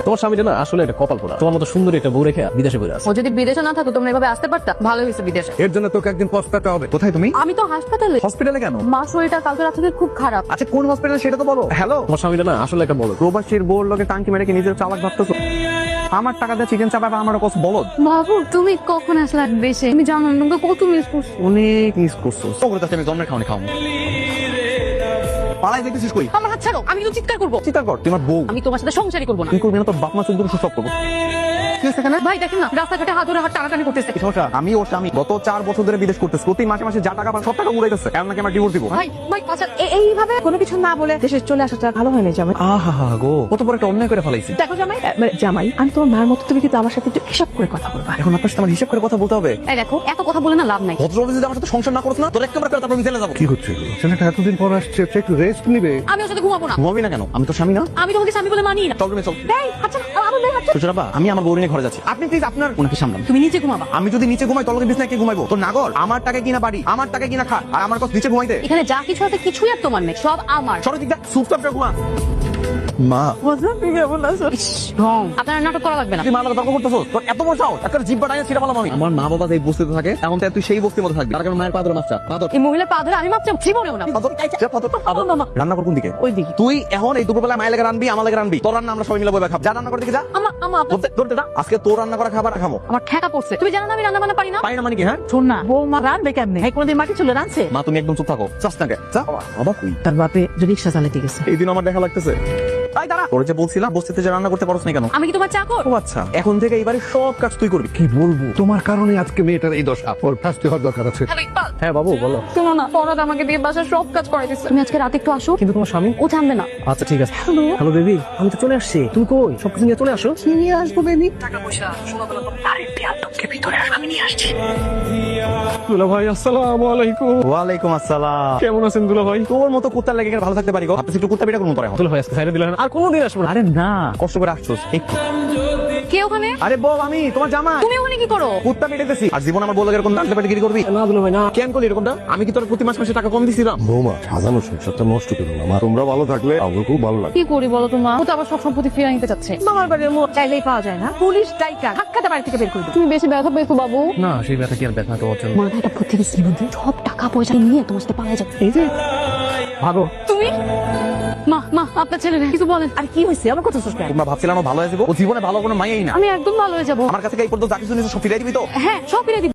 তোমার স্বামীটা না আসলে একটা কপাল পোড়া। তোমার মতো সুন্দর একটা বউ রেখে বিদেশে বসে আছে। ও যদি বিদেশে না থাকো তোমরা এভাবে আসতে পারতা, ভালো হয়েছে বিদেশে। এর জন্য তোকে একদিন পস্তাতে হবে। কোথায় তুমি? আমি তো হাসপাতালে। হসপিটালে কেন? মা শরীরটা কালকে রাত থেকে খুব খারাপ। আচ্ছা কোন হসপিটাল সেটা তো বলো। হ্যালো, তোমার স্বামীটা না আসলে একটা বড় প্রবাসীর বোর লোকে টাঙ্কি মেরে কি নিজের চালাক ভাবতেছো? আমার টাকা দিয়ে চিকেন চাপাবে আমার কষ্ট বলদ। বাবু তুমি কখন আসলে দেশে? আমি জানো তোমাকে কত মিস করছি। অনেক মিস করছো। ওগুলো তো আমি জন্মের খাওয়ানি খাওয়াবো। পালাই দেখতেছিস কই? আমার হাত ছাড়ো, আমি কিন্তু চিৎকার করবো। চিন্তা কর, তোমার বউ। আমি তোমার সাথে সংসারই করবো না। তুই করবি না, তোর বাপ মা চোদ্দ সব করবো। কি হয়েছে এখানে? ভাই দেখেন না, রাস্তাঘাটে হাত ধরে হাত টানাটানি করতেছে। কি সমস্যা? আমি ওর স্বামী, গত 4 বছর ধরে বিদেশ করতেছি। প্রতি মাসে মাসে যা টাকা পান সব টাকা উড়াইতেছে। এমন নাকি আমার ডিভোর্স দিব। ভাই ভাই আচ্ছা এইভাবে কোনো কিছু না বলে দেশে চলে আসাটা ভালো হয়নি জামাই। আহা গো, কত বড় একটা অন্যায় করে ফেলাইছি। দেখো জামাই, জামাই আমি তোমার মার মতো, তুমি কিন্তু আমার সাথে একটু হিসাব করে কথা বলবা। এখন আপনার সাথে আমার হিসাব করে কথা বলতে হবে। এই দেখো, এত কথা বলে না লাভ নাই। ভদ্রভাবে যদি আমার সাথে সংসার না করছ না, তোর একটা করে তারপর আমি জেলে যাবো। কি হচ্ছে এগুলো? ছেলেটা এতদিন পর আসছে, সে একটু রেস্ট নিবে। আমি ওর সাথে ঘুমাবো না। ঘুমাবি না কেন? আমি তো স্বামী না। আমি তোমাকে স্বামী বলে মানি না। চল রুমে চল। এই আচ্ছা আমার মেয়ে আচ্ছা সুচরাবা, আমি আমার বউ নিয়ে ঘরে যাচ্ছি। আপনি প্লিজ আপনার ওনাকে সামলান। তুমি নিচে ঘুমাবা। আমি যদি নিচে ঘুমাই তোর বিছনায় কে ঘুমাইবো? তোর নাগর? আমার টাকা কিনা বাড়ি, আমার টাকা কিনা খা, আর আমার কাছে নিচে ঘুমাইতে। এখানে যা কিছু আছে কিছুই আর তোমার নেই, সব আমার। সরো দিকটা চুপচাপ করে ঘুমা। মা, তুমি কেমন আছো? ঢং, আপনার নাটক করা লাগবে না। তুই মার লগে তর্ক করতেছস? তোর এত বড় সাহস? একটা জিব্বা টাইনে ছিড়া ফেলাম আমি। আমার মা বাবা এই বস্তিতে থাকে, এখন তুই সেই বস্তির মধ্যে থাকবি। তার কারণে মায়ের পা ধরে মাপচা। পা ধর। এই মহিলার পা ধরে আমি মাপতে জীবনেও না। পা ধর। যা, পা ধর। পা ধর। রান্না কর কোন দিকে? ওই দিকে। তুই এখন এই দুপুরবেলা মায়ের লাগে রানবি, আমার লাগে রানবি। তোর রান্না আমরা সবাই মিলে বইবা খাব। যা রান্না করে দিকে যা। আমার ধরতে ধরতে যা। আজকে তোর রান্না করা খাবার খামো। আমার ঠেকা পড়ছে। তুমি জানো না আমি রান্না বান্না পারি না। পারি না মানে কি? হ্যাঁ শোন না, বৌমা রানবে কেমনে? এই কোনদিন মাটি চলে রানছে? মা, তুমি একদম চুপ থাকো। চাস না কে? যা। বাবা কই? তার বাপে রিক্সা চালাতে গেছে। এই দিন আমার দেখা লাগতেছে। তাই দাঁড়া, তোর যে বলছিলাম বস্তিতে যে রান্না করতে পারছ না কেন? আমি কি তোমার চাকর? ও আচ্ছা, এখন থেকে এইবারে সব কাজ তুই করবি। কি বলবো, তোমার কারণে আজকে মেয়েটার এই দশা। ওর ফার্স্টে হওয়ার দরকার আছে। হ্যালো ইকবাল। হ্যাঁ বাবু বলো। শোনো না, ফরহাদ আমাকে দিয়ে বাসার সব কাজ করাই দিচ্ছে। তুমি আজকে রাতে একটু আসো। কিন্তু তোমার স্বামী? ও থামবে না। আচ্ছা ঠিক আছে। হ্যালো হ্যালো বেবি, আমি তো চলে আসছি। তুমি কই? সবকিছু নিয়ে চলে আসো। নিয়ে আসবো বেবি। দুলা ভাই আসসালামু আলাইকুম। ওয়ালাইকুম আসসালাম। কেমন আছেন দুলা ভাই? তোর মতো কুত্তার লাগে ভালো থাকতে পারি গো। আপনি একটু কুত্তা পিটা করুন পরে। দুলা ভাই আজকে সাইডে দিলেন আর কোনোদিন আসবো না। আরে না, কষ্ট করে আসছোস একটু। কে ওখানে? আরে বউ, আমি তোমার জামাই। তুমি ওখানে কি করো? কুত্তা পিটাইতেছি। আর জীবন আমার বলে এরকম ডাকতে পেটে গিরি করবি? না দুলা ভাই না। কেন করলি এরকমটা? আমি কি তোর প্রতি মাসে টাকা কম দিছিলাম? বৌমা, সাজানো সংসারটা নষ্ট করো না মা। তোমরা ভালো থাকলে আমার খুব ভালো লাগে। কি করি বলো তোমা? ও তো আবার সব সম্পত্তি ফিরিয়ে নিতে চাচ্ছে। মামার বাড়ির মোট চাইলেই পাওয়া যায় না। পুলিশ ডাইকা ধাক্কাতে বাড়ি থেকে বের করে দিবে। তুমি বেশি ব্যথা পেয়েছো বাবু। না, সেই ব্যথা কি আর ব্যথা তোমার জন্য? মাথায় একটা বুদ্ধি দিচ্ছি, সব টাকা পয়সা নিয়ে তোমার সাথে পালিয়ে যাবে। এই যে ভাগো। তুমি মা মা আপনার ছেলে কিছু বলেন। আর কি হয়েছে? আমার কথা শুনবে। তোমরা ভাবছিলাম ও ভালো হয়ে যাবো? ও জীবনে ভালো কোনো মাইয়াই না। আমি একদম ভালো হয়ে যাবো। আমার কাছে এই পর্যন্ত যা কিছু নিয়েছে সব ফিরাই দিবি তো? হ্যাঁ সব ফিরে দিবো।